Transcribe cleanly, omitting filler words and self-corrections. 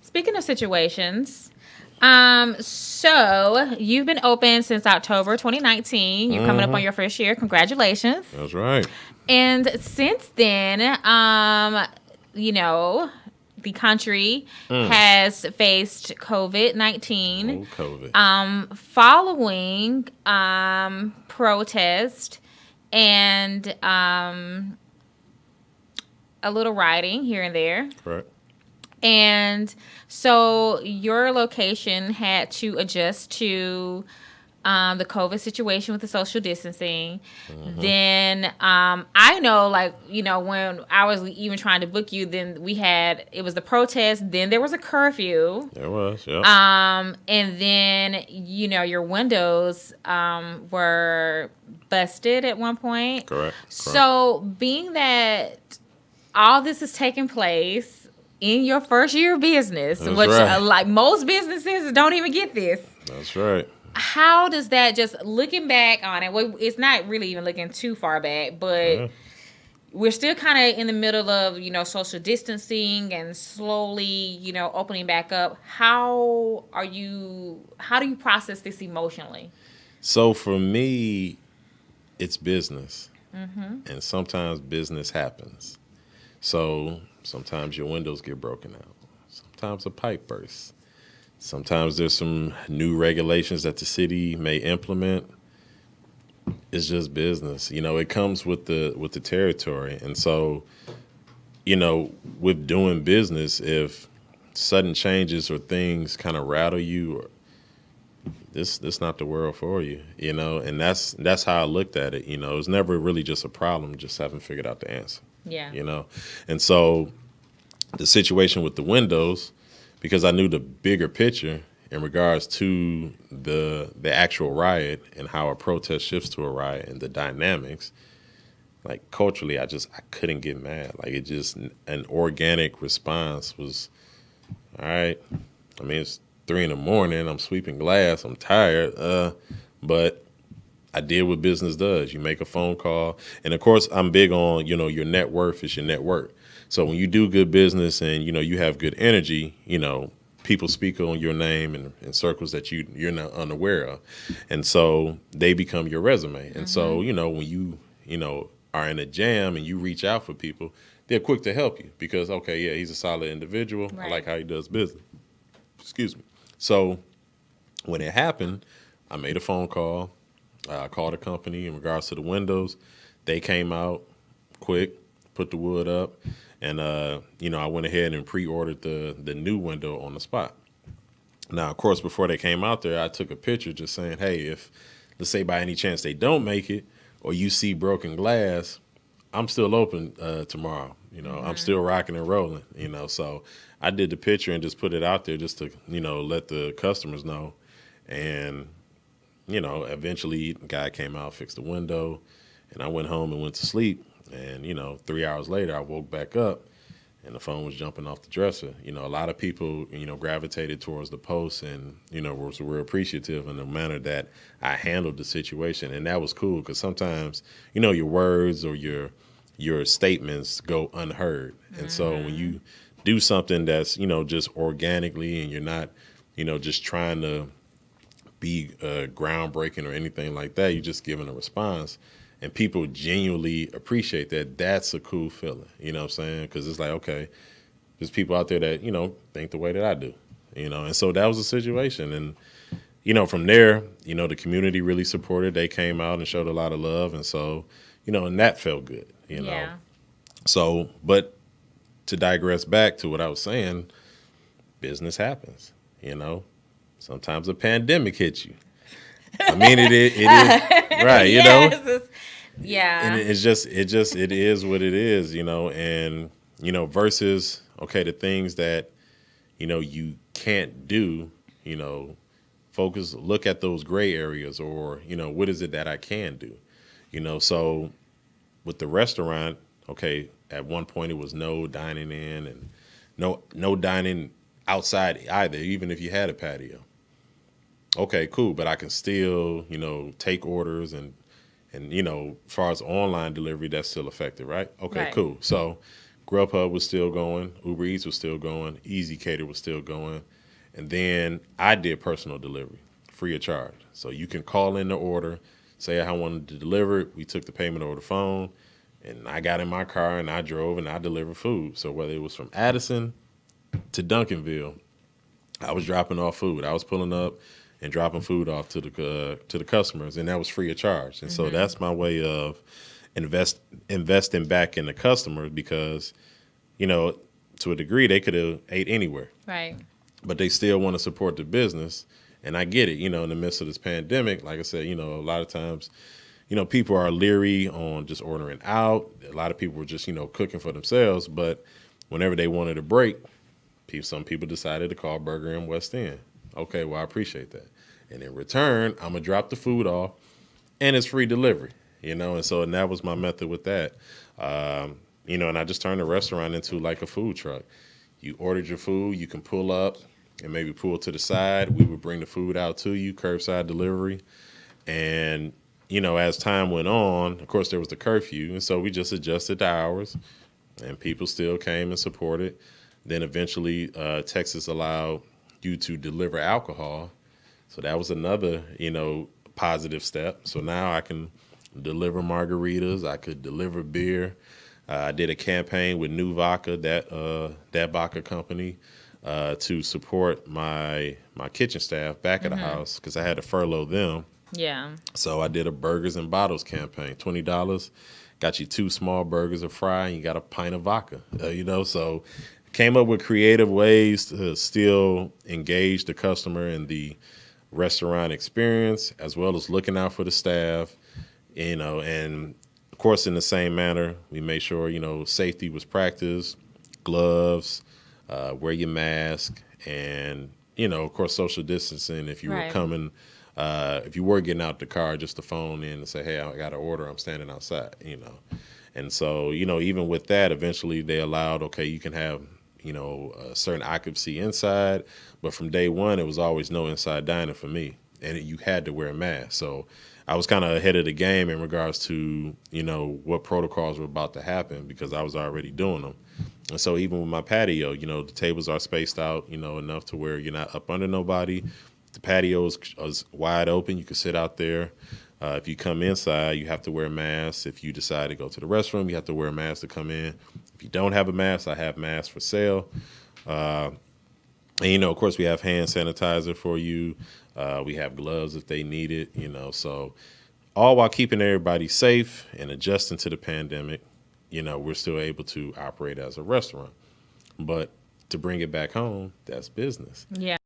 Speaking of situations, so you've been open since October 2019. You're coming up on your first year. Congratulations. That's right. And since then, you know, the country Mm. has faced COVID-19, Oh, COVID. following protest and a little rioting here and there. Correct. And so your location had to adjust to the COVID situation with the social distancing. Mm-hmm. Then I know, like, when I was even trying to book you, then it was the protest, then there was a curfew. There was. Yep. And then, your windows were busted at one point. Correct. Correct. So, being that all this is taking place in your first year of business, That's which right. like most businesses don't even get this. That's right. How does that, just looking back on it, well, it's not really even looking too far back, but Yeah. we're still kind of in the middle of, social distancing and slowly, opening back up. How do you process this emotionally? So for me, it's business, Mm-hmm. and sometimes business happens. So sometimes your windows get broken out. Sometimes a pipe bursts. Sometimes there's some new regulations that the city may implement. It's just business. It comes with the territory. And so, with doing business, if sudden changes or things kind of rattle you, or this not the world for you, and that's how I looked at it. It's never really just a problem, just haven't figured out the answer. Yeah. you know. And so the situation with the windows, because I knew the bigger picture in regards to the actual riot and how a protest shifts to a riot and the dynamics, like culturally, I couldn't get mad. Like it just an organic response was all right. I mean, it's 3 in the morning. I'm sweeping glass. I'm tired. But I did what business does. You make a phone call, and of course, I'm big on your net worth is your net worth. So when you do good business and you have good energy, people speak on your name in circles that you're not unaware of, and so they become your resume. And so Mm-hmm. when are in a jam and you reach out for people, they're quick to help you because okay, yeah, he's a solid individual. I like Right. how he does business. Excuse me. So when it happened, I made a phone call. I called a company in regards to the windows. They came out quick, put the wood up, and I went ahead and pre-ordered the new window on the spot. Now, of course, before they came out there, I took a picture just saying, "Hey, if let's say by any chance they don't make it, or you see broken glass, I'm still open tomorrow. I'm Mm-hmm. still rocking and rolling. So I did the picture and just put it out there just to let the customers know, and eventually, the guy came out, fixed the window, and I went home and went to sleep. And 3 hours later, I woke back up, and the phone was jumping off the dresser. A lot of people, gravitated towards the post, and were appreciative in the manner that I handled the situation, and that was cool because sometimes, your words or your statements go unheard, and so when Mm-hmm. you do something that's just organically, and you're not, just trying to be groundbreaking or anything like that. You're just giving a response, and people genuinely appreciate that. That's a cool feeling. You know what I'm saying? Because it's like, okay, there's people out there that think the way that I do. And so that was the situation, and from there, the community really supported. They came out and showed a lot of love, and so and that felt good. Yeah. So, but to digress back to what I was saying, business happens. You know, sometimes a pandemic hits you. I mean, it is right, Yes. and Yeah. it is what it is, and versus okay, the things that you can't do, you know, look at those gray areas, or what is it that I can do, so with the restaurant, okay, at one point it was no dining in and no dining outside either, even if you had a patio. Okay, cool, but I can still, take orders, and as far as online delivery, that's still effective, right? Okay, Right. cool. So Grubhub was still going, Uber Eats was still going, Easy Cater was still going, and then I did personal delivery free of charge. So you can call in the order, say I wanted to deliver it. We took the payment over the phone, and I got in my car and I drove and I delivered food. So whether it was from Addison to Duncanville, I was dropping off food. I was pulling up and dropping food off to the customers, and that was free of charge. And so Mm-hmm. that's my way of investing back in the customer because you know to a degree they could have ate anywhere, Right. but they still want to support the business. And I get it, in the midst of this pandemic, like I said, a lot of times, people are leery on just ordering out. A lot of people were just, cooking for themselves. But whenever they wanted a break, some people decided to call Burgerim Westend. Okay, well, I appreciate that. And in return, I'm going to drop the food off and it's free delivery, and that was my method with that. And I just turned the restaurant into like a food truck. You ordered your food, you can pull up and maybe pull to the side. We would bring the food out to you, curbside delivery. And, as time went on, of course, there was the curfew. And so we just adjusted the hours and people still came and supported. Then eventually, Texas allowed you to deliver alcohol. So that was another, positive step. So now I can deliver margaritas, I could deliver beer. I did a campaign with New Vodka, that vodka company, to support my kitchen staff back at the Mm-hmm. house because I had to furlough them. Yeah. So I did a burgers and bottles campaign. $20 got you two small burgers, a fry, and you got a pint of vodka. So came up with creative ways to still engage the customer in the restaurant experience as well as looking out for the staff. And of course, in the same manner, we made sure, safety was practiced, gloves, wear your mask, and, of course, social distancing. Right. If you were getting out the car, just to phone in and say, hey, I got an order, I'm standing outside, And so, even with that, eventually they allowed, okay, you can have, a certain occupancy inside, but from day one, it was always no inside dining for me. And you had to wear a mask. So I was kind of ahead of the game in regards to, what protocols were about to happen because I was already doing them. And so even with my patio, the tables are spaced out, enough to where you're not up under nobody. The patio is wide open. You can sit out there. If you come inside, you have to wear a mask. If you decide to go to the restroom, you have to wear a mask to come in. If you don't have a mask, I have masks for sale. And, of course, we have hand sanitizer for you. We have gloves if they need it, So all while keeping everybody safe and adjusting to the pandemic, we're still able to operate as a restaurant. But to bring it back home, that's business. Yeah.